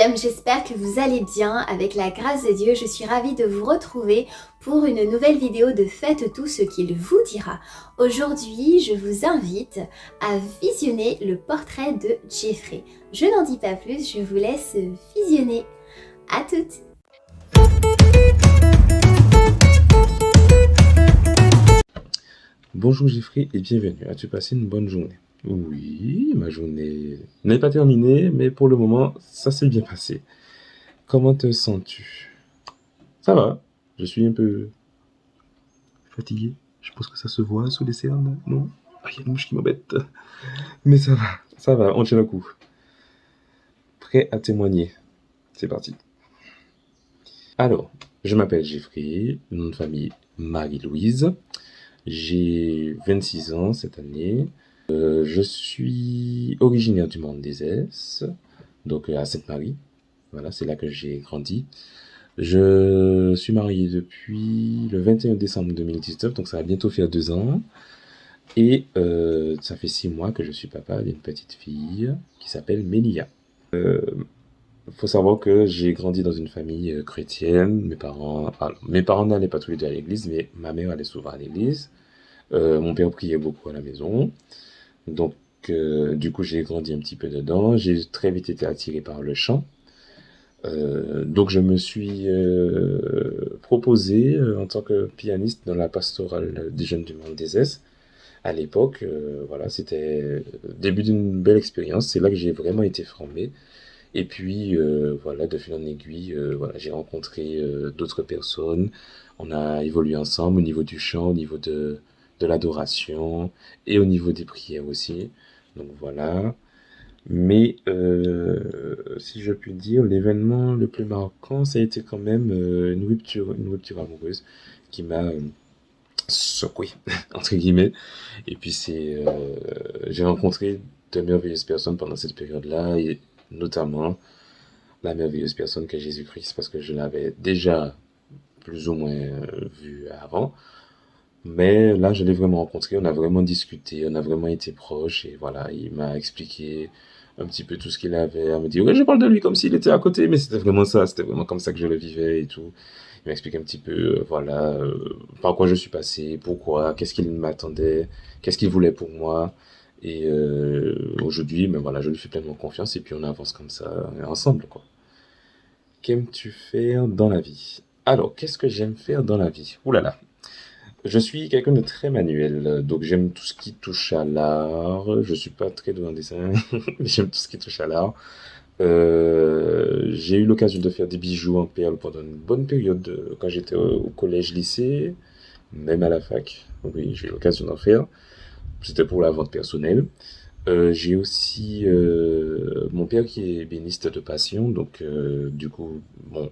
Shalom, j'espère que vous allez bien. Avec la grâce de Dieu, je suis ravie de vous retrouver pour une nouvelle vidéo de Faites tout ce qu'il vous dira. Aujourd'hui, je vous invite à visionner le portrait de Jeffrey. Je n'en dis pas plus, je vous laisse visionner. À toutes! Bonjour Jeffrey et bienvenue. As-tu passé une bonne journée? Oui, ma journée n'est pas terminée, mais pour le moment, ça s'est bien passé. Comment te sens-tu? Ça va, je suis un peu fatigué. Je pense que ça se voit sous les cernes, non? Ah, il y a une mouche qui m'embête. Mais ça va, on tient le coup. Prêt à témoigner. C'est parti. Alors, je m'appelle Jeffrey, nom de famille Marie-Louise. J'ai 26 ans cette année. Je suis originaire du Mont des Es, donc à Sainte-Marie. Voilà, c'est là que j'ai grandi. Je suis marié depuis le 21 décembre 2019, donc ça va bientôt faire 2 ans. Et ça fait 6 mois que je suis papa d'une petite fille qui s'appelle Mélia. Il faut savoir que j'ai grandi dans une famille chrétienne. Mes parents n'allaient pas tous les deux à l'église, mais ma mère allait souvent à l'église. Mon père priait beaucoup à la maison. Donc, du coup, j'ai grandi un petit peu dedans. J'ai très vite été attiré par le chant. Donc, je me suis proposé en tant que pianiste dans la pastorale des jeunes du Monde des Es. À l'époque, voilà, c'était le début d'une belle expérience. C'est là que j'ai vraiment été formé. Et puis, voilà, de fil en aiguille, voilà, j'ai rencontré d'autres personnes. On a évolué ensemble au niveau du chant, au niveau de l'adoration et au niveau des prières aussi. Donc voilà. Mais si je puis dire, l'événement le plus marquant, ça a été quand même une rupture amoureuse qui m'a secoué, entre guillemets. Et puis j'ai rencontré de merveilleuses personnes pendant cette période-là, et notamment la merveilleuse personne qu'est Jésus-Christ, parce que je l'avais déjà plus ou moins vu avant. Mais là, je l'ai vraiment rencontré, on a vraiment discuté, on a vraiment été proches, et voilà, il m'a expliqué un petit peu tout ce qu'il avait à me dire. Ouais, je parle de lui comme s'il était à côté, mais c'était vraiment ça, c'était vraiment comme ça que je le vivais et tout. Il m'a expliqué un petit peu, voilà, par quoi je suis passé, pourquoi, qu'est-ce qu'il m'attendait, qu'est-ce qu'il voulait pour moi. Et aujourd'hui, mais voilà, je lui fais pleinement confiance, et puis on avance comme ça, ensemble, quoi. Qu'aimes-tu faire dans la vie? Alors, qu'est-ce que j'aime faire dans la vie? Ouh là là. Je suis quelqu'un de très manuel, donc j'aime tout ce qui touche à l'art. Je suis pas très doué en dessin, mais j'aime tout ce qui touche à l'art. J'ai eu l'occasion de faire des bijoux en perles pendant une bonne période quand j'étais au collège-lycée, même à la fac. Oui, j'ai eu l'occasion d'en faire. C'était pour la vente personnelle. J'ai aussi mon père qui est ébéniste de passion, donc du coup, bon,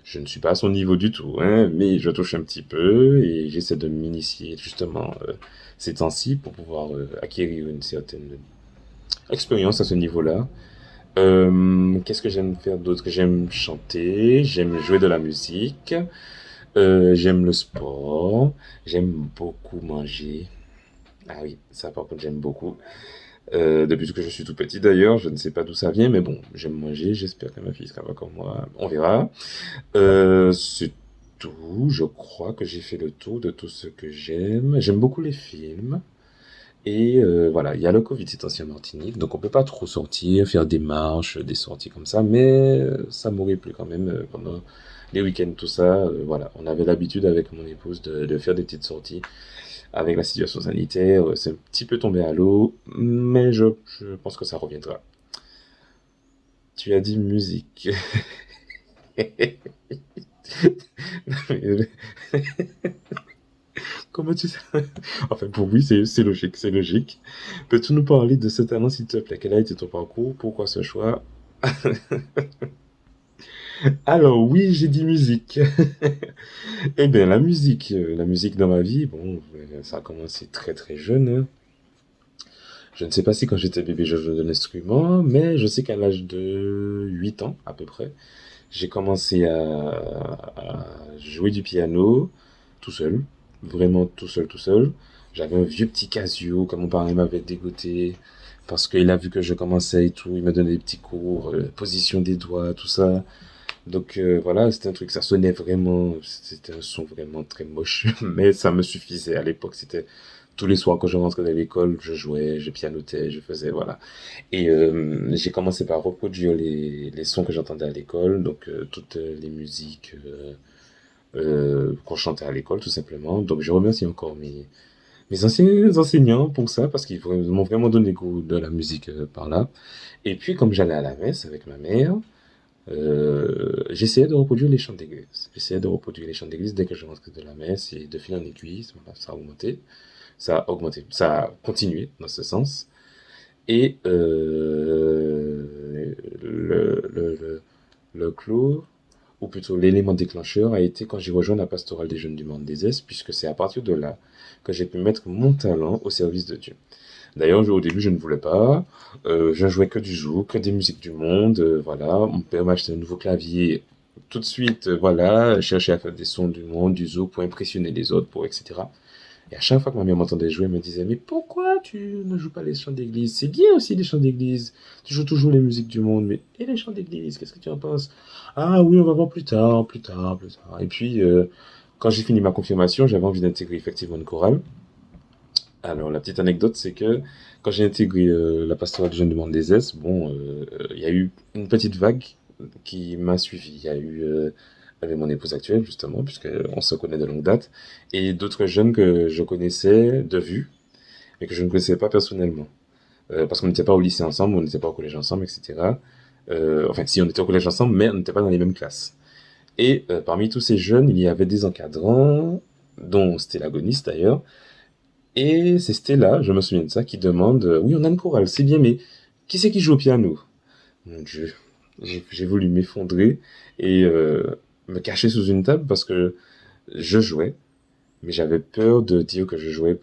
je ne suis pas à son niveau du tout, hein, mais je touche un petit peu et j'essaie de m'initier justement ces temps-ci pour pouvoir acquérir une certaine expérience à ce niveau-là. Qu'est-ce que j'aime faire d'autre? J'aime chanter, j'aime jouer de la musique, j'aime le sport, j'aime beaucoup manger. Ah oui, ça par contre j'aime beaucoup. Depuis que je suis tout petit d'ailleurs, je ne sais pas d'où ça vient, mais bon, j'aime manger, j'espère que ma fille sera pas comme moi, on verra. C'est tout, je crois que j'ai fait le tour de tout ce que j'aime. J'aime beaucoup les films, et voilà, il y a le Covid, c'est ancien Martinique, donc on peut pas trop sortir, faire des marches, des sorties comme ça, mais ça m'aurait plu quand même pendant les week-ends, tout ça. Voilà, on avait l'habitude avec mon épouse de faire des petites sorties. Avec la situation sanitaire, c'est un petit peu tombé à l'eau, mais je pense que ça reviendra. Tu as dit musique. Comment tu sais? Enfin, pour oui, c'est logique, c'est logique. Peux-tu nous parler de ce talent, s'il te plaît? Quel a été ton parcours? Pourquoi ce choix? Alors, oui, j'ai dit musique. Eh bien, la musique dans ma vie, bon, ça a commencé très très jeune, hein. Je ne sais pas si quand j'étais bébé je jouais de l'instrument, mais je sais qu'à l'âge de 8 ans à peu près, j'ai commencé à jouer du piano tout seul, vraiment tout seul, tout seul. J'avais un vieux petit Casio que mon père m'avait dégoté parce qu'il a vu que je commençais et tout. Il me donnait des petits cours, position des doigts, tout ça. Donc voilà, c'était un truc, ça sonnait vraiment, c'était un son vraiment très moche, mais ça me suffisait à l'époque. C'était tous les soirs quand je rentrais de l'école, je jouais, je pianotais, je faisais, voilà. Et j'ai commencé par reproduire les sons que j'entendais à l'école, donc toutes les musiques qu'on chantait à l'école, tout simplement. Donc je remercie encore mes anciens enseignants pour ça, parce qu'ils m'ont vraiment donné goût de la musique par là. Et puis, comme j'allais à la messe avec ma mère, j'essayais de reproduire les chants d'église. J'essayais de reproduire les chants d'église dès que je rentrais de la messe, et de fil en aiguille, voilà, ça a augmenté. Ça a augmenté, ça a continué dans ce sens. Et le clou, ou plutôt l'élément déclencheur, a été quand j'ai rejoint la pastorale des jeunes du Mans des Est, puisque c'est à partir de là que j'ai pu mettre mon talent au service de Dieu. D'ailleurs, au début, je ne voulais pas. Je jouais que du zouk, que des musiques du monde. Voilà, mon père m'a acheté un nouveau clavier. Tout de suite, voilà, je cherchais à faire des sons du monde, du zouk, pour impressionner les autres, pour etc. Et à chaque fois que ma mère m'entendait jouer, elle me disait, mais pourquoi tu ne joues pas les chants d'église? C'est bien aussi les chants d'église. Tu joues toujours les musiques du monde, mais et les chants d'église, qu'est-ce que tu en penses? Ah oui, on va voir plus tard, plus tard, plus tard. Et puis, quand j'ai fini ma confirmation, j'avais envie d'intégrer effectivement une chorale. Alors, la petite anecdote, c'est que quand j'ai intégré la pastorale des jeunes du Monde des Est, bon, il y a eu une petite vague qui m'a suivi. Il y a eu, avec mon épouse actuelle, justement, puisqu'on se connaît de longue date, et d'autres jeunes que je connaissais de vue, mais que je ne connaissais pas personnellement. Parce qu'on n'était pas au lycée ensemble, on n'était pas au collège ensemble, etc. Enfin, si, on était au collège ensemble, mais on n'était pas dans les mêmes classes. Et parmi tous ces jeunes, il y avait des encadrants, dont c'était l'agoniste d'ailleurs, et c'est Stella, je me souviens de ça, qui demande oui, on a une chorale, c'est bien, mais qui c'est qui joue au piano? Mon Dieu, j'ai voulu m'effondrer et me cacher sous une table parce que je jouais, mais j'avais peur de dire que je jouais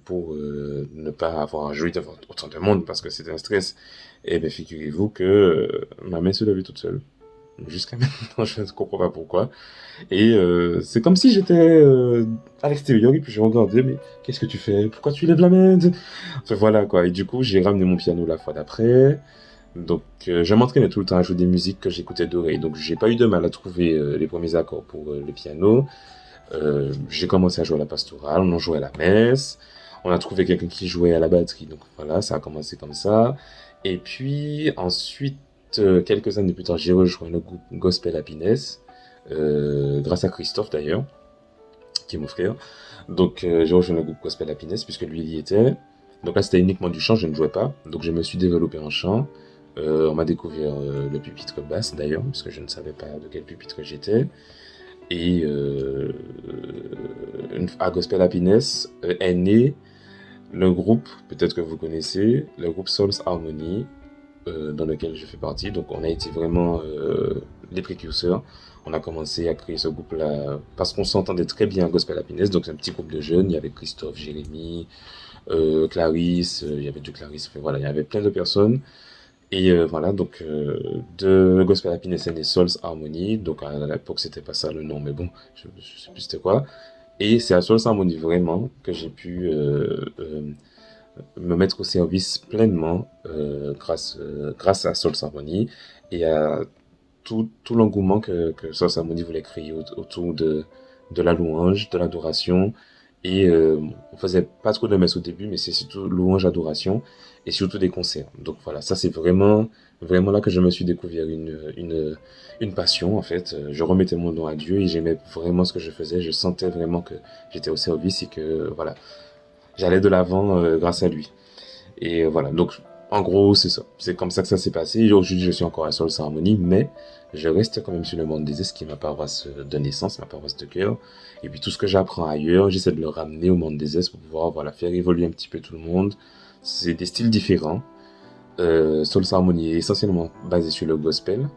pour ne pas avoir à jouer devant autant de monde parce que c'était un stress. Et bien, figurez-vous que ma main se levait toute seule. Jusqu'à maintenant, je ne comprends pas pourquoi. Et c'est comme si j'étais à l'extérieur et puis je regardais, mais qu'est-ce que tu fais? Pourquoi tu lèves la main? Enfin voilà quoi. Et du coup, j'ai ramené mon piano la fois d'après. Donc je m'entraînais tout le temps à jouer des musiques que j'écoutais d'oreille. Donc j'ai pas eu de mal à trouver les premiers accords pour le piano. J'ai commencé à jouer à la pastorale, on en jouait à la messe. On a trouvé quelqu'un qui jouait à la batterie. Donc voilà, ça a commencé comme ça. Et puis ensuite, quelques années plus tard, j'ai rejoint le groupe Gospel Happiness. Grâce à Christophe d'ailleurs, qui est mon frère. Donc j'ai rejoint le groupe Gospel Happiness puisque lui il y était. Donc là c'était uniquement du chant, je ne jouais pas. Donc je me suis développé en chant. On m'a découvert le pupitre basse d'ailleurs, parce que je ne savais pas de quel pupitre j'étais. Et à Gospel Happiness est né le groupe, peut-être que vous connaissez, le groupe Souls Harmony, dans lequel je fais partie. Donc on a été vraiment les précurseurs. On a commencé à créer ce groupe-là parce qu'on s'entendait très bien à Gospel Happiness. Donc c'est un petit groupe de jeunes. Il y avait Christophe, Jérémy, Clarisse, il y avait du Clarisse. Enfin, voilà, il y avait plein de personnes. Et voilà, donc de Gospel Happiness and Souls Harmony. Donc à l'époque c'était pas ça le nom, mais bon, je sais plus c'était quoi. Et c'est à Souls Harmony vraiment que j'ai pu me mettre au service pleinement grâce à Soul Harmony et à tout l'engouement que Soul Harmony voulait créer autour de la louange, de l'adoration. Et on faisait pas trop de messe au début, mais c'est surtout louange, adoration et surtout des concerts. Donc voilà, ça c'est vraiment là que je me suis découvert une passion en fait. Je remettais mon nom à Dieu et j'aimais vraiment ce que je faisais. Je sentais vraiment que j'étais au service et que voilà, j'allais de l'avant grâce à lui. Et voilà, donc en gros c'est ça. C'est comme ça que ça s'est passé. Et aujourd'hui je suis encore à Soul Harmony, mais je reste quand même sur le monde des Est, qui est ma paroisse de naissance, ma paroisse de cœur. Et puis tout ce que j'apprends ailleurs, j'essaie de le ramener au monde des Est pour pouvoir voilà, faire évoluer un petit peu tout le monde. C'est des styles différents. Soul Harmony est essentiellement basé sur le gospel.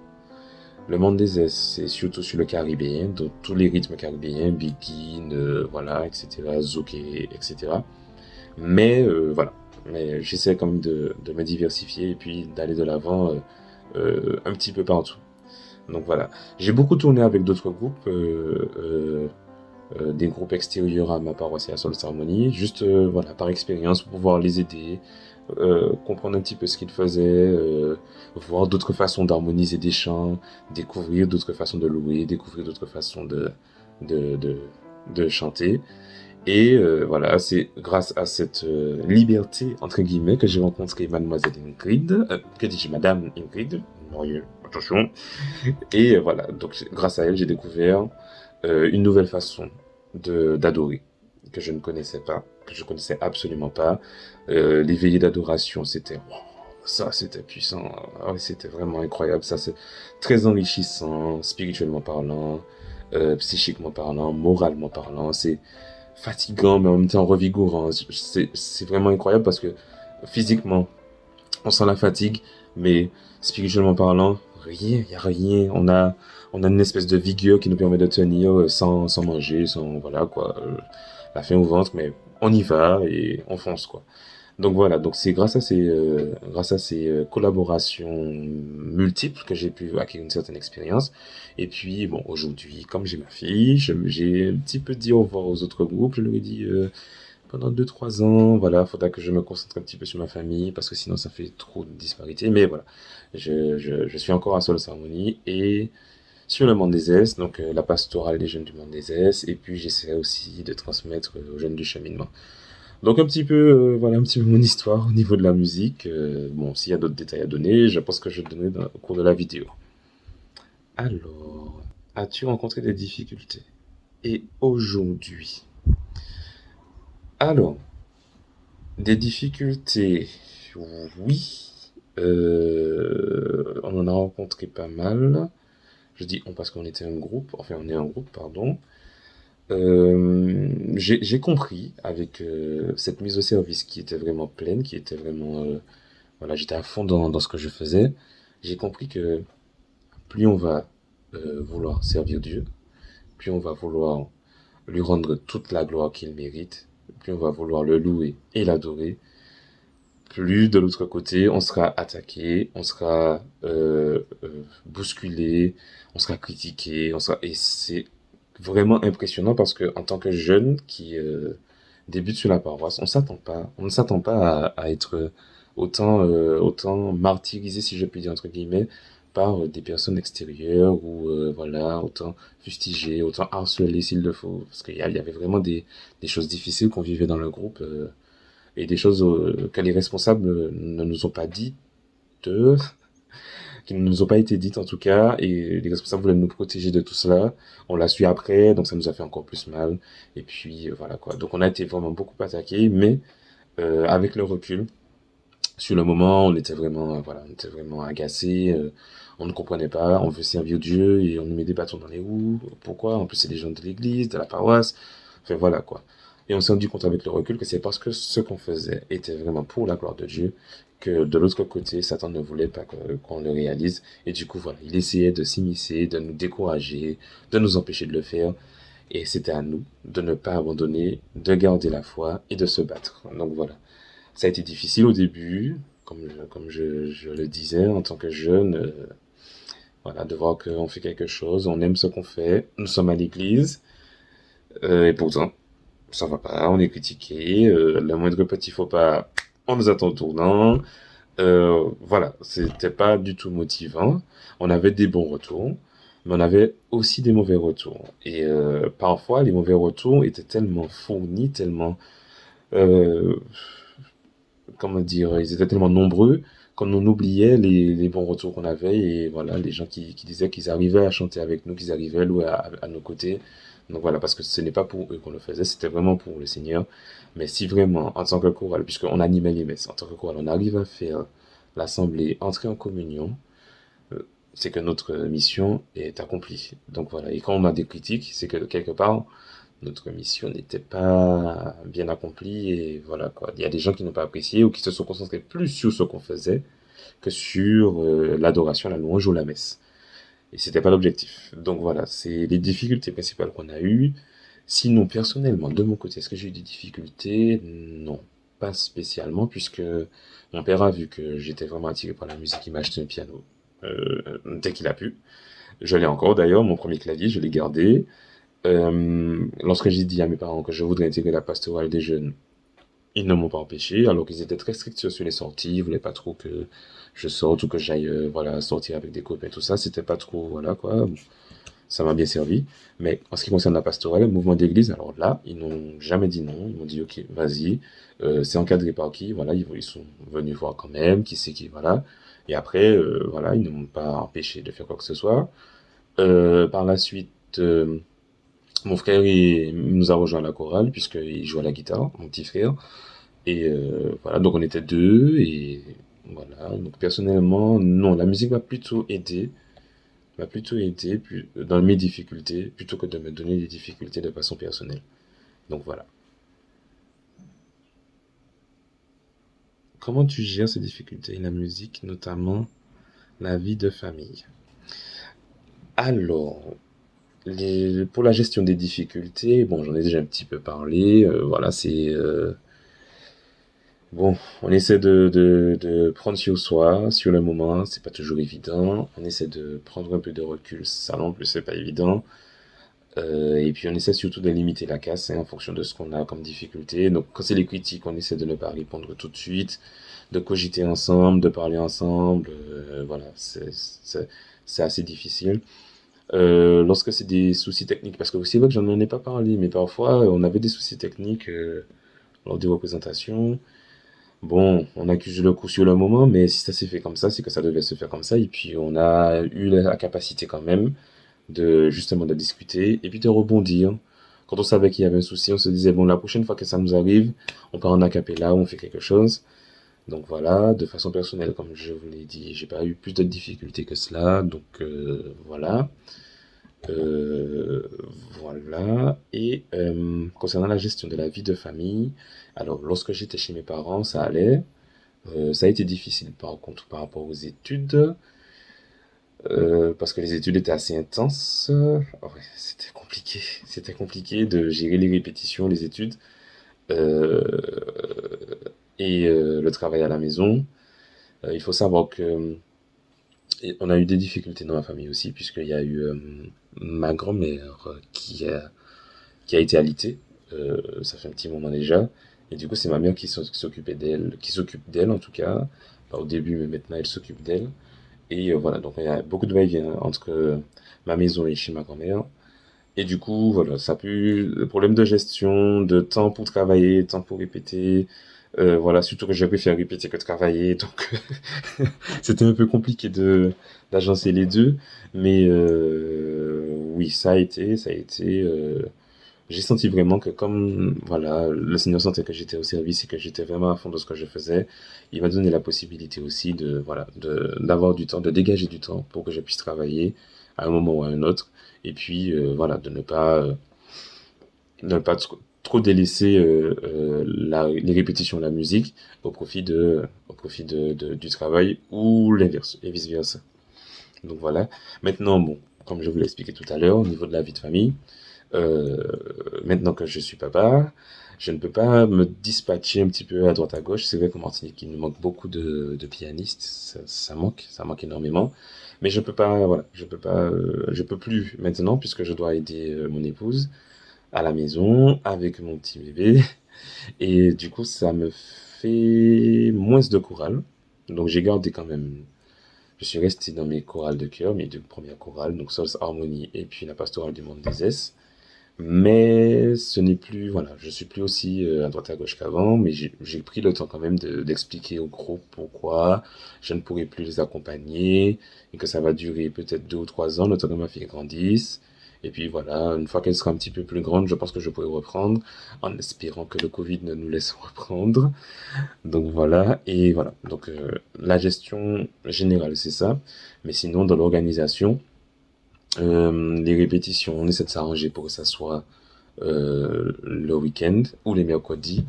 Le monde des Est, c'est surtout sur le caribéen, donc tous les rythmes caribéens, begin, voilà, etc., zouk, etc. Mais voilà, mais j'essaie quand même de me diversifier et puis d'aller de l'avant un petit peu partout. Donc voilà, j'ai beaucoup tourné avec d'autres groupes des groupes extérieurs à ma paroisse et à Soul Harmony, juste voilà, par expérience, pour pouvoir les aider, comprendre un petit peu ce qu'ils faisaient, voir d'autres façons d'harmoniser des chants, découvrir d'autres façons de louer, découvrir d'autres façons de, de, de chanter. Et voilà, c'est grâce à cette liberté, entre guillemets, que j'ai rencontré Mademoiselle Ingrid, que dis-je, Madame Ingrid, oui, attention. Et voilà, donc grâce à elle, j'ai découvert une nouvelle façon d'adorer, que je ne connaissais pas, que je connaissais absolument pas. Les veillées d'adoration, c'était... wow, ça, c'était puissant. Ah ouais, c'était vraiment incroyable. Ça, c'est très enrichissant, spirituellement parlant, psychiquement parlant, moralement parlant. C'est fatigant, mais en même temps revigorant. C'est vraiment incroyable parce que physiquement, on sent la fatigue, mais spirituellement parlant, rien, il n'y a rien. On a une espèce de vigueur qui nous permet de tenir sans manger, sans, voilà, quoi, la faim au ventre, mais on y va et on fonce, quoi. Donc voilà, donc c'est grâce à ces collaborations multiples que j'ai pu acquérir une certaine expérience. Et puis, bon, aujourd'hui, comme j'ai ma fille, j'ai un petit peu dit au revoir aux autres groupes. Je leur ai dit pendant 2 3 ans, voilà, faudra que je me concentre un petit peu sur ma famille parce que sinon ça fait trop de disparités. Mais voilà, je suis encore à Soul Harmony et sur le Mont des S, donc la pastorale des jeunes du Mont des S. Et puis j'essaie aussi de transmettre aux jeunes du cheminement. Donc un petit peu, voilà un petit peu mon histoire au niveau de la musique. Bon, s'il y a d'autres détails à donner, je pense que je le donnerai au cours de la vidéo. Alors, as-tu rencontré des difficultés? Et aujourd'hui? Alors, des difficultés, oui. On en a rencontré pas mal. Je dis on parce qu'on était un groupe, enfin on est un groupe, pardon. J'ai compris avec cette mise au service qui était vraiment pleine, qui était vraiment voilà, j'étais à fond dans ce que je faisais. J'ai compris que plus on va vouloir servir Dieu, plus on va vouloir lui rendre toute la gloire qu'il mérite, plus on va vouloir le louer et l'adorer, plus de l'autre côté on sera attaqué, on sera bousculé, on sera critiqué, et c'est vraiment impressionnant parce que en tant que jeune qui débute sur la paroisse, on ne s'attend pas à être autant martyrisé, si je puis dire entre guillemets, par des personnes extérieures ou voilà, autant fustigé, autant harcelé s'il le faut, parce qu'il y avait vraiment des choses difficiles qu'on vivait dans le groupe et des choses que les responsables ne nous ont pas dites, qui ne nous ont pas été dites en tout cas, et les responsables voulaient nous protéger de tout cela. On l'a su après, donc ça nous a fait encore plus mal. Et puis voilà quoi. Donc on a été vraiment beaucoup attaqués, mais avec le recul, sur le moment, on était vraiment, voilà, on était vraiment agacés. On ne comprenait pas. On veut servir Dieu et on nous met des bâtons dans les roues. Pourquoi? En plus, c'est des gens de l'église, de la paroisse. Enfin voilà quoi. Et on s'est rendu compte avec le recul que c'est parce que ce qu'on faisait était vraiment pour la gloire de Dieu que de l'autre côté, Satan ne voulait pas qu'on le réalise. Et du coup, voilà, il essayait de s'immiscer, de nous décourager, de nous empêcher de le faire. Et c'était à nous de ne pas abandonner, de garder la foi et de se battre. Donc voilà. Ça a été difficile au début, comme je le disais, en tant que jeune, voilà, de voir qu'on fait quelque chose, on aime ce qu'on fait, nous sommes à l'église, et pourtant, ça va pas, on est critiqué, le moindre petit faux pas, on nous attend au tournant, voilà, c'était pas du tout motivant. On avait des bons retours, mais on avait aussi des mauvais retours. Et parfois, les mauvais retours étaient tellement fournis, tellement, euh, comment dire, ils étaient tellement nombreux qu'on en oubliait les bons retours qu'on avait. Et voilà, les gens qui disaient qu'ils arrivaient à chanter avec nous, qu'ils arrivaient à louer à nos côtés. Donc voilà, parce que ce n'est pas pour eux qu'on le faisait, c'était vraiment pour le Seigneur. Mais si vraiment, en tant que chorale, puisqu'on animait les messes, en tant que chorale, on arrive à faire l'assemblée, entrer en communion, c'est que notre mission est accomplie. Donc voilà, et quand on a des critiques, c'est que quelque part, notre mission n'était pas bien accomplie et voilà quoi. Il y a des gens qui n'ont pas apprécié ou qui se sont concentrés plus sur ce qu'on faisait que sur l'adoration, la louange ou la messe. Et c'était pas l'objectif. Donc voilà, c'est les difficultés principales qu'on a eues. Sinon, personnellement, de mon côté, est-ce que j'ai eu des difficultés? Non, pas spécialement, puisque mon père a vu que j'étais vraiment attiré par la musique, il m'a acheté un piano dès qu'il a pu. Je l'ai encore d'ailleurs, mon premier clavier, je l'ai gardé. Lorsque j'ai dit à mes parents que je voudrais intégrer la pastorale des jeunes, ils ne m'ont pas empêché, alors qu'ils étaient très stricts sur les sorties, ils voulaient pas trop que je sorte ou que j'aille voilà, sortir avec des copains, tout ça. C'était pas trop, voilà quoi. Bon, ça m'a bien servi. Mais en ce qui concerne la pastorale, le mouvement d'église, alors là, ils n'ont jamais dit non. Ils m'ont dit, ok, vas-y. C'est encadré par qui? Voilà, ils sont venus voir quand même, qui c'est qui, voilà. Et après, voilà, ils ne m'ont pas empêché de faire quoi que ce soit. Par la suite, mon frère nous a rejoint à la chorale, puisqu'il joue à la guitare, mon petit frère. Et voilà, donc on était deux, et voilà. Donc personnellement, non, la musique m'a plutôt aidé dans mes difficultés, plutôt que de me donner des difficultés de façon personnelle. Donc voilà. Comment tu gères ces difficultés, la musique, notamment la vie de famille? Alors, pour la gestion des difficultés, bon, j'en ai déjà un petit peu parlé. Voilà, c'est bon, on essaie de prendre sur soi, sur le moment, c'est pas toujours évident. On essaie de prendre un peu de recul, ça non plus, c'est pas évident. Et puis on essaie surtout de limiter la casse hein, en fonction de ce qu'on a comme difficulté. Donc quand c'est les critiques, on essaie de ne pas répondre tout de suite, de cogiter ensemble, de parler ensemble. Voilà, c'est assez difficile. Lorsque c'est des soucis techniques, parce que c'est vrai que j'en ai pas parlé, mais parfois on avait des soucis techniques lors des représentations. Bon, on accuse le coup sur le moment, mais si ça s'est fait comme ça, c'est que ça devait se faire comme ça. Et puis on a eu la capacité quand même de justement de discuter et puis de rebondir. Quand on savait qu'il y avait un souci, on se disait bon la prochaine fois que ça nous arrive, on part en acapella, on fait quelque chose. Donc voilà, de façon personnelle, comme je vous l'ai dit, j'ai pas eu plus de difficultés que cela. Donc voilà. Euh, voilà. Et concernant la gestion de la vie de famille, alors lorsque j'étais chez mes parents, ça allait. Ça a été difficile par contre par rapport aux études, parce que les études étaient assez intenses. Ouais, c'était compliqué. C'était compliqué de gérer les répétitions, les études, euh, et le travail à la maison. Il faut savoir que et on a eu des difficultés dans ma famille aussi, puisqu'il y a eu ma grand-mère qui a été alitée. Ça fait un petit moment déjà. Et du coup, c'est ma mère qui s'occupait d'elle, qui s'occupe d'elle en tout cas. Pas au début, mais maintenant elle s'occupe d'elle. Et voilà, donc il y a beaucoup de va-et-vient entre ma maison et chez ma grand-mère. Et du coup, voilà, ça a pu, le problème de gestion, de temps pour travailler, temps pour répéter. Voilà, surtout que j'ai préféré répéter que travailler. Donc, c'était un peu compliqué d'agencer les deux. Mais oui, ça a été. J'ai senti vraiment que comme voilà, le Seigneur sentait que j'étais au service et que j'étais vraiment à fond de ce que je faisais, il m'a donné la possibilité aussi de voilà, d'avoir du temps, de dégager du temps pour que je puisse travailler à un moment ou à un autre. Et puis voilà, de ne pas trop délaisser les répétitions de la musique au profit du travail ou l'inverse et vice versa. Donc voilà. Maintenant, bon, comme je vous l'ai expliqué tout à l'heure, au niveau de la vie de famille, euh, maintenant que je suis papa, je ne peux pas me dispatcher un petit peu à droite à gauche. C'est vrai qu'en Martinique, il nous manque beaucoup de pianistes. Ça manque énormément. Mais je peux pas, voilà, je peux plus maintenant puisque je dois aider mon épouse à la maison avec mon petit bébé. Et du coup, ça me fait moins de chorale. Donc j'ai gardé quand même. Je suis resté dans mes chorales de cœur, mes deux premières chorales, donc Sols Harmonie et puis la pastorale du monde des S. Mais ce n'est plus, voilà, je suis plus aussi à droite à gauche qu'avant, mais j'ai pris le temps quand même d'expliquer au groupe pourquoi je ne pourrai plus les accompagner et que ça va durer peut-être 2 ou 3 ans, le temps que ma fille grandisse. Et puis voilà, une fois qu'elle sera un petit peu plus grande, je pense que je pourrai reprendre, en espérant que le Covid ne nous laisse reprendre. Donc voilà, et voilà. Donc la gestion générale, c'est ça. Mais sinon, dans l'organisation, les répétitions, on essaie de s'arranger pour que ça soit le week-end ou les mercredis,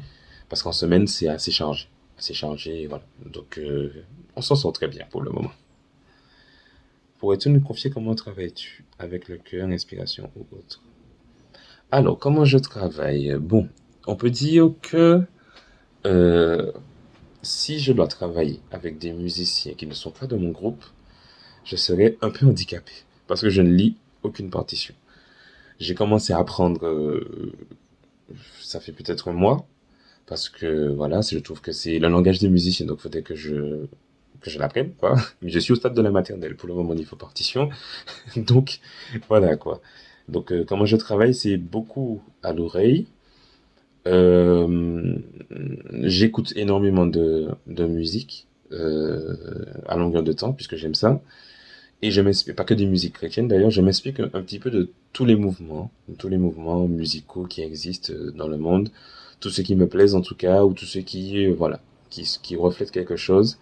parce qu'en semaine, c'est assez chargé. Assez chargé, et voilà. Donc, on s'en sort très bien pour le moment. Pourrais-tu nous confier comment travailles-tu avec le cœur, l'inspiration ou autre? Alors, comment je travaille? Bon, on peut dire que euh, si je dois travailler avec des musiciens qui ne sont pas de mon groupe, je serais un peu handicapé parce que je ne lis aucune partition. J'ai commencé à apprendre, ça fait peut-être un mois, parce que voilà, je trouve que c'est le langage des musiciens, donc il faudrait que je l'apprenne, quoi. Mais je suis au stade de la maternelle pour le moment niveau partition, donc voilà quoi. Donc comment je travaille, c'est beaucoup à l'oreille. Euh, J'écoute énormément de musique à longueur de temps, puisque j'aime ça. Et je m'inspire, pas que des musiques chrétiennes d'ailleurs, je m'inspire un petit peu de tous les mouvements musicaux qui existent dans le monde, tous ceux qui me plaisent en tout cas, ou tous ceux qui, voilà, qui reflètent quelque chose,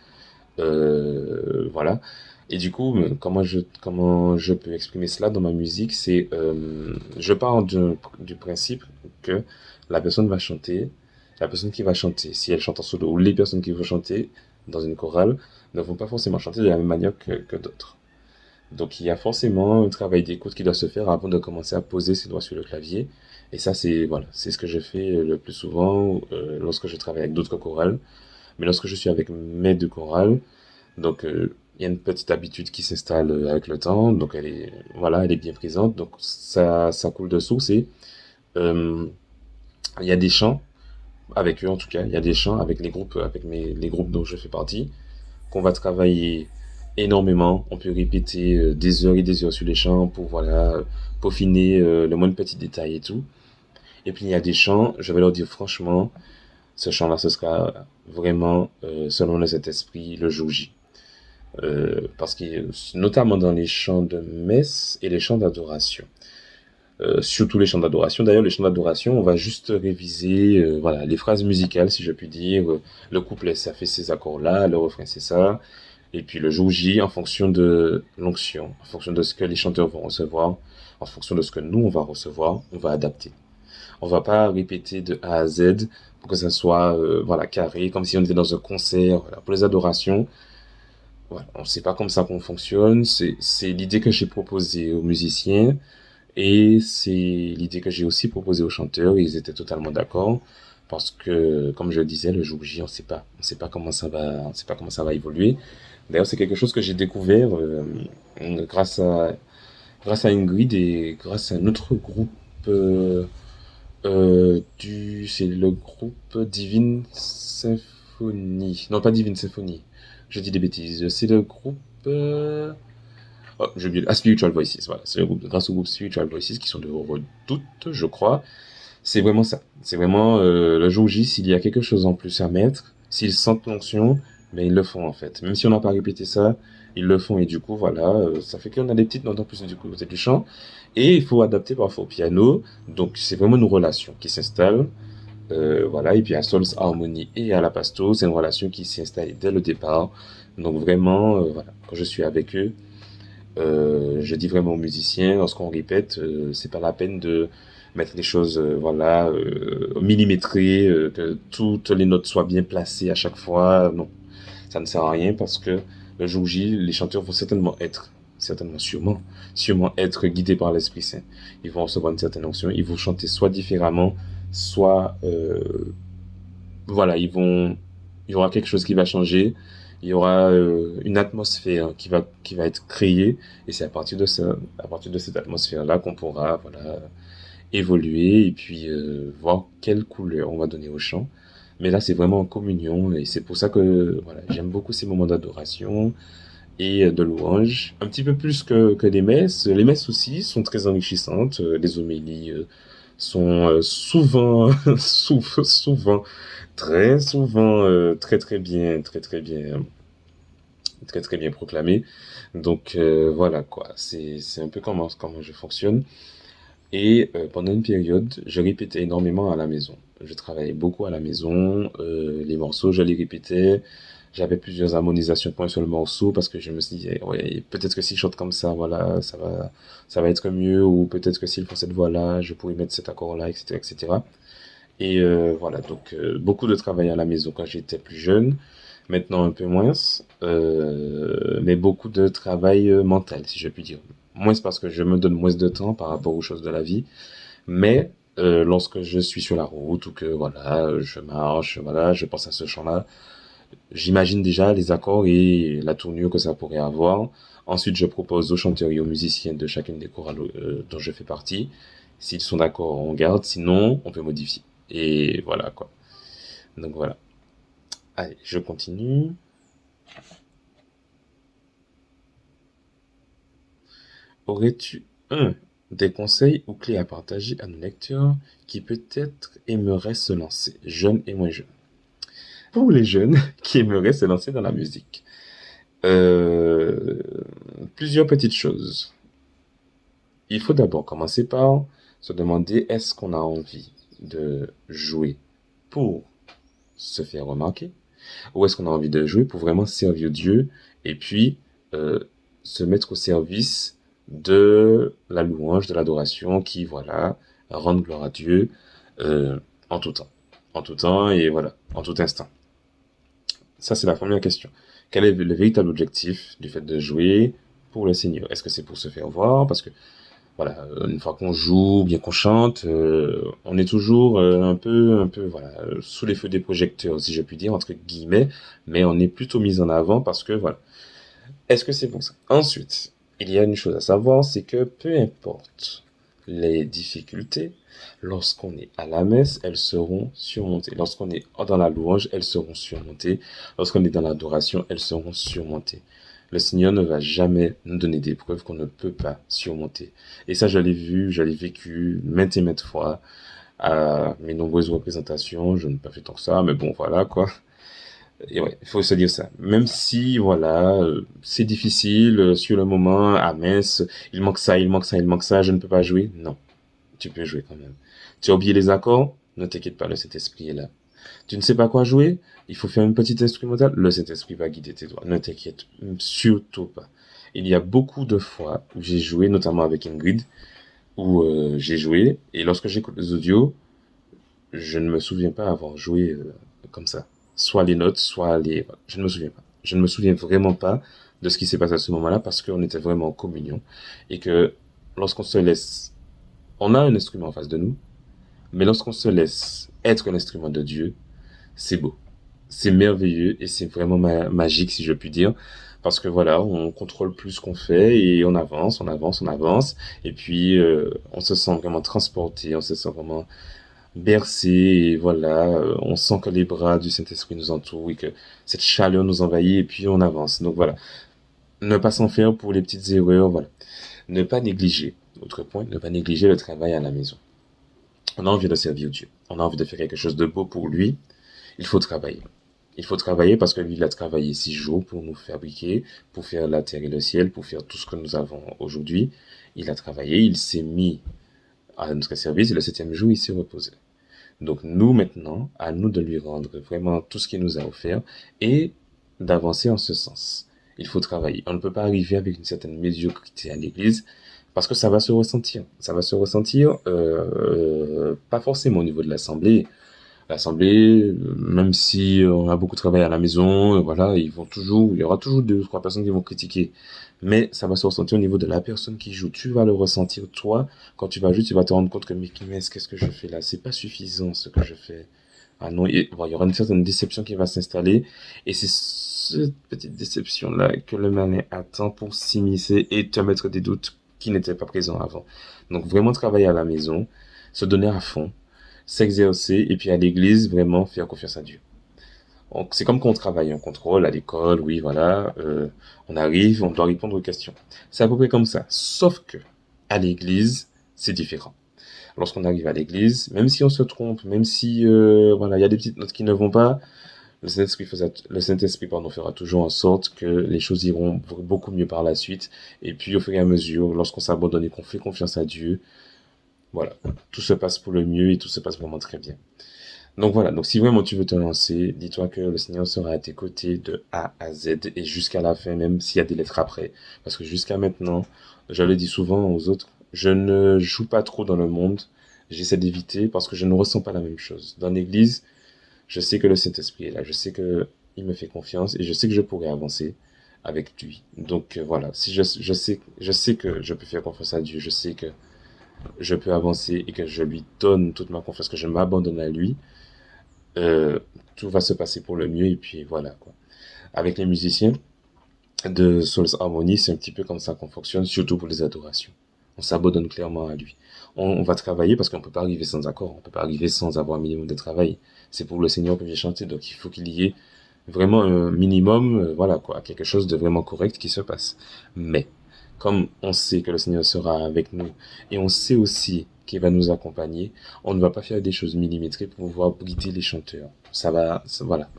voilà. Et du coup, comment je peux exprimer cela dans ma musique, c'est, je pars du principe que la personne va chanter, la personne qui va chanter, si elle chante en solo, ou les personnes qui vont chanter dans une chorale, ne vont pas forcément chanter de la même manière que d'autres. Donc il y a forcément un travail d'écoute qui doit se faire avant de commencer à poser ses doigts sur le clavier. Et ça, c'est voilà, c'est ce que je fais le plus souvent lorsque je travaille avec d'autres chorales. Mais lorsque je suis avec mes deux chorales, donc il y a une petite habitude qui s'installe avec le temps. Donc elle est voilà, elle est bien présente. Donc ça coule de source. Et euh, il y a des chants avec eux en tout cas. Il y a des chants avec les groupes, les groupes dont je fais partie qu'on va travailler énormément. On peut répéter des heures et des heures sur les chants pour voilà peaufiner le moins de petits détails et tout. Et puis il y a des chants, je vais leur dire franchement, ce chant-là, ce sera vraiment selon le Saint-Esprit le jour J. Parce que notamment dans les chants de messe et les chants d'adoration. Surtout les chants d'adoration. D'ailleurs, les chants d'adoration, on va juste réviser voilà, les phrases musicales, si je puis dire. Le couplet, ça fait ces accords-là, le refrain, c'est ça. Et puis le jour J, en fonction de l'onction, en fonction de ce que les chanteurs vont recevoir, en fonction de ce que nous, on va recevoir, on va adapter. On va pas répéter de A à Z pour que ça soit voilà, carré, comme si on était dans un concert. Voilà. Pour les adorations, voilà, on sait pas comme ça qu'on fonctionne. C'est l'idée que j'ai proposée aux musiciens et c'est l'idée que j'ai aussi proposée aux chanteurs. Ils étaient totalement d'accord parce que, comme je le disais, le jour J, on sait pas comment ça va, on sait pas comment ça va évoluer. D'ailleurs, c'est quelque chose que j'ai découvert grâce grâce à Ingrid et grâce à un autre groupe c'est le groupe Divine Symphonie. Non, pas Divine Symphonie. Je dis des bêtises. C'est le groupe oh, j'ai oublié. Ah, Spiritual Voices. Voilà, c'est le groupe grâce au groupe Spiritual Voices qui sont de Redoute, je crois. C'est vraiment ça. C'est vraiment le jour J, s'il y a quelque chose en plus à mettre, s'ils sentent l'onction, mais ils le font en fait. Même si on n'a pas répété ça, ils le font et du coup voilà, ça fait qu'on a des petites notes en plus du côté du chant. Et il faut adapter parfois au piano, donc c'est vraiment une relation qui s'installe. Voilà, et puis à Sols Harmony et à la Pasto, c'est une relation qui s'est installée dès le départ. Donc vraiment, voilà, quand je suis avec eux, je dis vraiment aux musiciens, lorsqu'on répète, c'est pas la peine de mettre les choses, voilà, millimétrées, que toutes les notes soient bien placées à chaque fois. Non, ça ne sert à rien parce que le jour J, les chanteurs vont sûrement être guidés par l'Esprit Saint. Ils vont recevoir une certaine onction, ils vont chanter soit différemment, soit, voilà, il y aura quelque chose qui va changer, il y aura une atmosphère qui va être créée, et c'est à partir de cette atmosphère-là qu'on pourra, voilà, évoluer et puis voir quelle couleur on va donner au chant. Mais là, c'est vraiment en communion et c'est pour ça que voilà, j'aime beaucoup ces moments d'adoration et de louange. Un petit peu plus que les messes. Les messes aussi sont très enrichissantes. Les homélies sont souvent, souvent, très souvent très très bien proclamées. Donc voilà quoi, c'est un peu comment je fonctionne. Et pendant une période, je répétais énormément à la maison. Je travaillais beaucoup à la maison, les morceaux, je les répétais. J'avais plusieurs harmonisations pour un seul morceau parce que je me suis dit, eh, ouais, peut-être que si je chante comme ça, voilà, ça va être mieux, ou peut-être que s'il faut cette voix-là, je pourrais mettre cet accord-là, etc., etc. Et voilà, donc beaucoup de travail à la maison quand j'étais plus jeune, maintenant un peu moins, mais beaucoup de travail mental, si je puis dire. Moins parce que je me donne moins de temps par rapport aux choses de la vie, mais lorsque je suis sur la route ou que voilà, je marche, voilà, je pense à ce chant-là, j'imagine déjà les accords et la tournure que ça pourrait avoir. Ensuite, je propose aux chanteurs et aux musiciens de chacune des chorales dont je fais partie. S'ils sont d'accord, on garde, sinon, on peut modifier. Et voilà, quoi. Donc voilà. Allez, je continue. Aurais-tu des conseils ou clés à partager à nos lecteurs qui peut-être aimeraient se lancer, jeunes et moins jeunes? Pour les jeunes qui aimeraient se lancer dans la musique. Euh, Plusieurs petites choses. Il faut d'abord commencer par se demander est-ce qu'on a envie de jouer pour se faire remarquer ou est-ce qu'on a envie de jouer pour vraiment servir Dieu et puis euh, se mettre au service de la louange, de l'adoration qui, voilà, rendre gloire à Dieu euh, en tout temps. En tout temps et voilà, en tout instant. Ça, c'est la première question. Quel est le véritable objectif du fait de jouer pour le Seigneur? Est-ce que c'est pour se faire voir? Parce que, voilà, une fois qu'on joue, bien qu'on chante, on est toujours voilà, sous les feux des projecteurs, si je puis dire, entre guillemets, mais on est plutôt mis en avant parce que, voilà. Est-ce que c'est pour ça? Ensuite, il y a une chose à savoir, c'est que peu importe les difficultés, lorsqu'on est à la messe, elles seront surmontées. Lorsqu'on est dans la louange, elles seront surmontées. Lorsqu'on est dans l'adoration, elles seront surmontées. Le Seigneur ne va jamais nous donner des preuves qu'on ne peut pas surmonter. Et ça, je l'ai vu, je l'ai vécu maintes et maintes fois à mes nombreuses représentations. Je n'ai pas fait tant que ça, mais bon, voilà, quoi. Et ouais, il faut se dire ça. Même si, voilà, c'est difficile sur le moment, ah mince, il manque ça, il manque ça, il manque ça, je ne peux pas jouer. Non, tu peux jouer quand même. Tu as oublié les accords? Ne t'inquiète pas, le Saint-Esprit est là. Tu ne sais pas quoi jouer? Il faut faire une petite instrumentale? Le Saint-Esprit va guider tes doigts. Ne t'inquiète surtout pas. Il y a beaucoup de fois où j'ai joué, notamment avec Ingrid, où j'ai joué, et lorsque j'écoute les audios, je ne me souviens pas avoir joué comme ça. Soit les notes, soit les... Je ne me souviens pas. Je ne me souviens vraiment pas de ce qui s'est passé à ce moment-là parce qu'on était vraiment en communion. Et que lorsqu'on se laisse... On a un instrument en face de nous, mais lorsqu'on se laisse être un instrument de Dieu, c'est beau. C'est merveilleux et c'est vraiment magique, si je puis dire. Parce que voilà, on contrôle plus ce qu'on fait et on avance, on avance, on avance. Et puis, on se sent vraiment transporté, on se sent vraiment bercé, et voilà, on sent que les bras du Saint-Esprit nous entourent et que cette chaleur nous envahit et puis on avance. Donc voilà, ne pas s'en faire pour les petites erreurs, voilà. Ne pas négliger, autre point, ne pas négliger le travail à la maison. On a envie de servir Dieu, on a envie de faire quelque chose de beau pour lui, il faut travailler. Il faut travailler parce que lui, il a travaillé 6 jours pour nous fabriquer, pour faire la terre et le ciel, pour faire tout ce que nous avons aujourd'hui. Il a travaillé, il s'est mis à notre service et le 7e jour, il s'est reposé. Donc nous maintenant, à nous de lui rendre vraiment tout ce qu'il nous a offert et d'avancer en ce sens. Il faut travailler. On ne peut pas arriver avec une certaine médiocrité à l'église parce que ça va se ressentir. Ça va se ressentir pas forcément au niveau de l'assemblée. L'assemblée, même si on a beaucoup travaillé à la maison, voilà, il y aura toujours 2 ou 3 personnes qui vont critiquer. Mais ça va se ressentir au niveau de la personne qui joue. Tu vas le ressentir, toi, quand tu vas jouer, tu vas te rendre compte que, mais qu'est-ce que je fais là? C'est pas suffisant ce que je fais. Ah non, bon, il y aura une certaine déception qui va s'installer. Et c'est cette petite déception-là que le malin attend pour s'immiscer et te mettre des doutes qui n'étaient pas présents avant. Donc vraiment travailler à la maison, se donner à fond, s'exercer et puis à l'église, vraiment faire confiance à Dieu. Donc, c'est comme quand on travaille en contrôle à l'école, oui, voilà, on arrive, on doit répondre aux questions. C'est à peu près comme ça. Sauf que à l'église, c'est différent. Lorsqu'on arrive à l'église, même si on se trompe, même si voilà, il y a des petites notes qui ne vont pas, le Saint-Esprit pardon, fera toujours en sorte que les choses iront beaucoup mieux par la suite. Et puis au fur et à mesure, lorsqu'on s'abandonne et qu'on fait confiance à Dieu, voilà, tout se passe pour le mieux et tout se passe vraiment très bien. Donc voilà, donc si vraiment tu veux te lancer, dis-toi que le Seigneur sera à tes côtés de A à Z et jusqu'à la fin, même s'il y a des lettres après. Parce que jusqu'à maintenant, je le dis souvent aux autres, je ne joue pas trop dans le monde, j'essaie d'éviter parce que je ne ressens pas la même chose. Dans l'église, je sais que le Saint-Esprit est là, je sais que il me fait confiance et je sais que je pourrai avancer avec lui. Donc voilà, si je sais que je peux faire confiance à Dieu, je sais que je peux avancer et que je lui donne toute ma confiance, que je m'abandonne à lui, euh, tout va se passer pour le mieux et puis voilà quoi. Avec les musiciens de Souls Harmony, c'est un petit peu comme ça qu'on fonctionne, surtout pour les adorations. On s'abandonne clairement à lui. On va travailler parce qu'on peut pas arriver sans accord, on peut pas arriver sans avoir un minimum de travail. C'est pour le Seigneur que j'ai chanté, donc il faut qu'il y ait vraiment un minimum, voilà quoi, quelque chose de vraiment correct qui se passe. Mais, comme on sait que le Seigneur sera avec nous, et on sait aussi qu'il va nous accompagner, on ne va pas faire des choses millimétrées pour pouvoir brider les chanteurs. Voilà,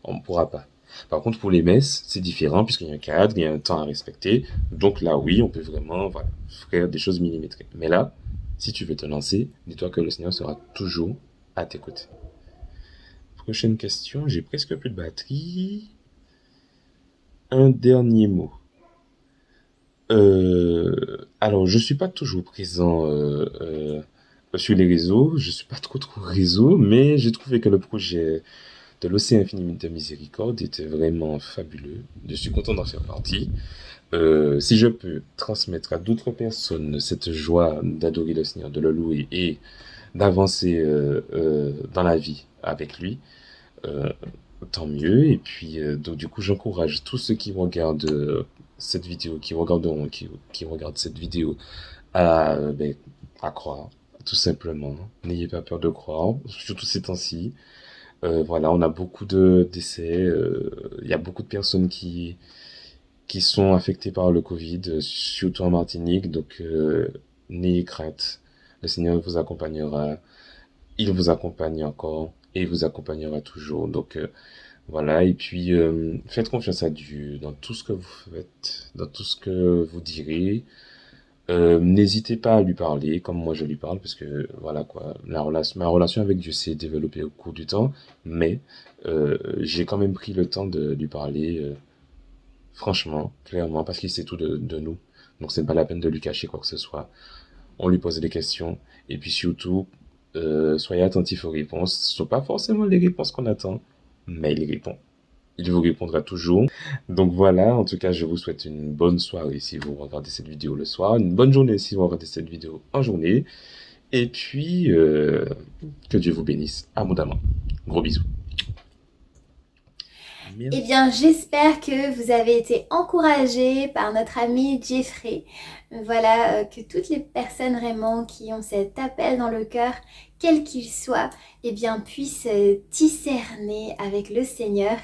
on ne pourra pas. Par contre, pour les messes, c'est différent puisqu'il y a un cadre, il y a un temps à respecter. Donc là, oui, on peut vraiment faire des choses millimétrées. Mais là, si tu veux te lancer, dis-toi que le Seigneur sera toujours à tes côtés. Prochaine question, j'ai presque plus de batterie. Un dernier mot. Alors, je suis pas toujours présent sur les réseaux. Je suis pas trop réseau, mais j'ai trouvé que le projet de l'Océan Infini de Miséricorde était vraiment fabuleux. Je suis content d'en faire partie. Si je peux transmettre à d'autres personnes cette joie d'adorer le Seigneur, de le louer et d'avancer dans la vie avec lui, euh, tant mieux. Et puis, donc, du coup, j'encourage tous ceux qui regardent cette vidéo, qui regardent cette vidéo ben, à croire, tout simplement. N'ayez pas peur de croire, surtout ces temps-ci. Voilà, on a beaucoup de décès. Il y a beaucoup de personnes qui sont affectées par le Covid, surtout en Martinique. Donc, n'ayez crainte. Le Seigneur vous accompagnera. Il vous accompagne encore et il vous accompagnera toujours. Donc, voilà. Et puis, faites confiance à Dieu dans tout ce que vous faites, dans tout ce que vous direz. N'hésitez pas à lui parler, comme moi je lui parle, parce que voilà quoi, ma relation avec Dieu s'est développée au cours du temps, mais j'ai quand même pris le temps de lui parler, franchement, clairement, parce qu'il sait tout de nous. Donc c'est pas la peine de lui cacher quoi que ce soit. On lui pose des questions, et puis surtout, soyez attentifs aux réponses. Ce ne sont pas forcément les réponses qu'on attend, mais il répond. Il vous répondra toujours. Donc voilà, en tout cas, je vous souhaite une bonne soirée si vous regardez cette vidéo le soir, une bonne journée si vous regardez cette vidéo en journée, et puis que Dieu vous bénisse abondamment. Gros bisous. Eh bien, j'espère que vous avez été encouragés par notre ami Jeffrey. Voilà, que toutes les personnes vraiment qui ont cet appel dans le cœur, quel qu'il soit, eh bien, puissent discerner avec le Seigneur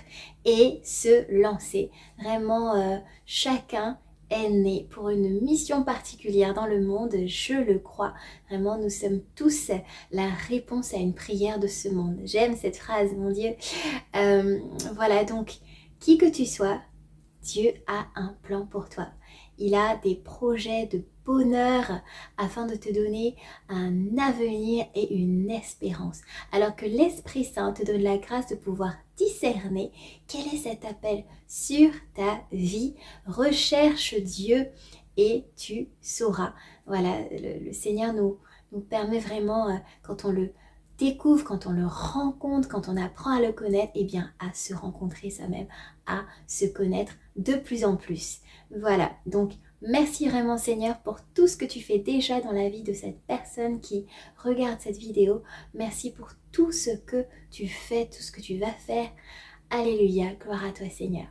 et se lancer. Vraiment, chacun est né pour une mission particulière dans le monde, je le crois. Vraiment, nous sommes tous la réponse à une prière de ce monde. J'aime cette phrase, mon Dieu. Voilà, donc, qui que tu sois, Dieu a un plan pour toi. Il a des projets de bonheur afin de te donner un avenir et une espérance. Alors que l'Esprit Saint te donne la grâce de pouvoir discerner quel est cet appel sur ta vie. Recherche Dieu et tu sauras. Voilà, le Seigneur nous permet vraiment, quand on le découvre, quand on le rencontre, quand on apprend à le connaître, eh bien à se rencontrer soi-même, à se connaître de plus en plus. Voilà, donc merci vraiment Seigneur pour tout ce que tu fais déjà dans la vie de cette personne qui regarde cette vidéo. Merci pour tout ce que tu fais, tout ce que tu vas faire. Alléluia, gloire à toi Seigneur.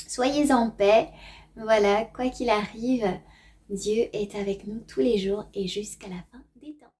Soyez en paix. Voilà, quoi qu'il arrive, Dieu est avec nous tous les jours et jusqu'à la fin des temps.